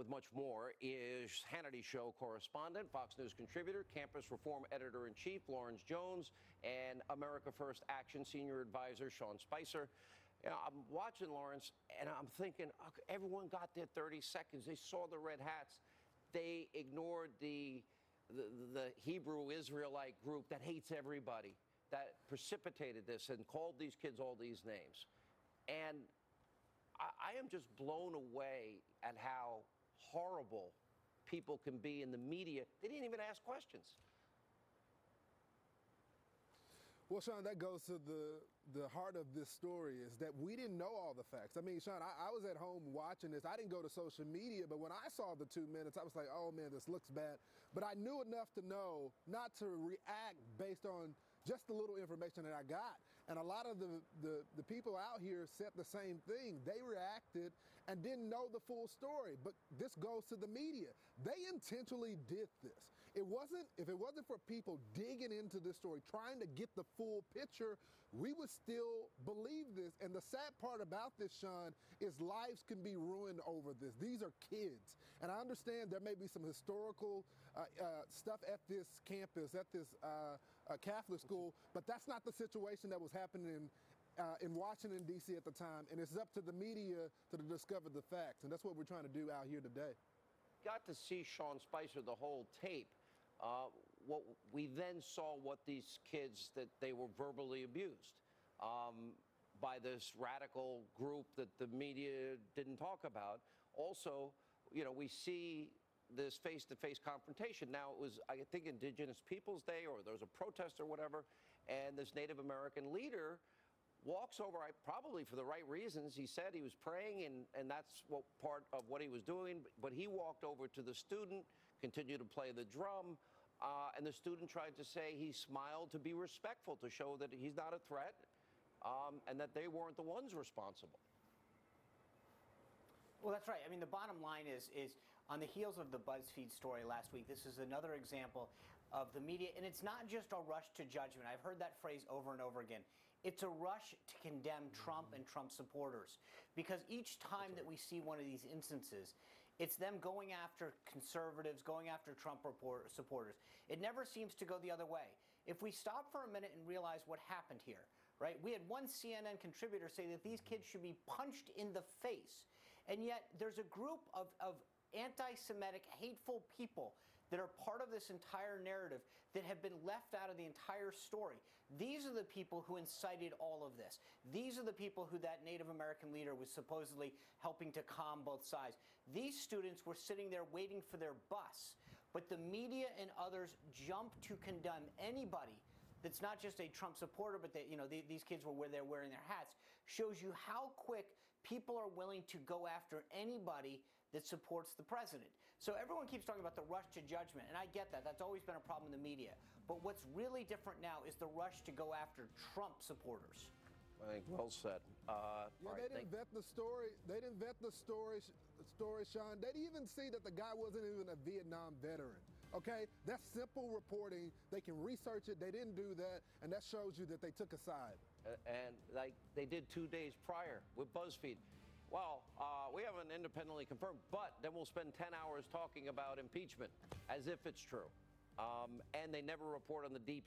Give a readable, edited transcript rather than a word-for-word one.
with much more is Hannity show correspondent, Fox News contributor, campus reform editor-in-chief Lawrence Jones, and America First Action senior advisor Sean Spicer. You know, I'm watching Lawrence, and I'm thinking, okay, everyone got their 30 seconds. They saw the red hats. They ignored the Hebrew Israelite group that hates everybody, that precipitated this and called these kids all these names. And I am just blown away at how horrible people can be in the media. They didn't even ask questions. Well, Sean, that goes to the heart of this story, is that we didn't know all the facts. I mean, Sean, I was at home watching this. I didn't go to social media, but when I saw the 2 minutes, I was like, oh, man, this looks bad. But I knew enough to know not to react based on just the little information that I got. And a lot of the people out here said the same thing. They reacted and didn't know the full story. But this goes to the media. They intentionally did this. If it wasn't for people digging into this story, trying to get the full picture, we would still believe this. And the sad part about this, Sean, is lives can be ruined over this. These are kids. And I understand there may be some historical stuff at this campus, at this Catholic school, but that's not the situation that was happening in Washington, D.C. at the time, and it's up to the media to discover the facts, and that's what we're trying to do out here today. Got to see Sean Spicer, the whole tape. What we then saw what these kids, that they were verbally abused by this radical group that the media didn't talk about. Also, you know, we see this face-to-face confrontation. Now, it was, I think, Indigenous Peoples Day, or there was a protest or whatever, and this Native American leader walks over, probably for the right reasons. He said he was praying, and that's what part of what he was doing, but he walked over to the student, continued to play the drum, and the student tried to say he smiled to be respectful, to show that he's not a threat, and that they weren't the ones responsible. Well, that's right. I mean, the bottom line is on the heels of the BuzzFeed story last week, this is another example of the media, and it's not just a rush to judgment. I've heard that phrase over and over again. It's a rush to condemn Trump and Trump supporters, because each time that we see one of these instances, it's them going after conservatives, going after Trump supporters. It never seems to go the other way. If we stop for a minute and realize what happened here, right? We had one CNN contributor say that these kids should be punched in the face, and yet there's a group of anti-Semitic, hateful people that are part of this entire narrative that have been left out of the entire story. These are the people who incited all of this. These are the people who that Native American leader was supposedly helping to calm both sides. These students were sitting there waiting for their bus, but the media and others jump to condemn anybody that's not just a Trump supporter, but they, you know, these kids were where they're wearing their hats, shows you how quick people are willing to go after anybody that supports the president. So everyone keeps talking about the rush to judgment, and I get that. That's always been a problem in the media. But what's really different now is the rush to go after Trump supporters. I think well said. Yeah, they didn't vet the story. They didn't vet the story, Sean. They didn't even see that the guy wasn't even a Vietnam veteran. Okay, that's simple reporting. They can research it. They didn't do that, and that shows you that they took a side. And like they did 2 days prior with BuzzFeed. Well, we haven't independently confirmed, but then we'll spend 10 hours talking about impeachment as if it's true. And they never report on the deep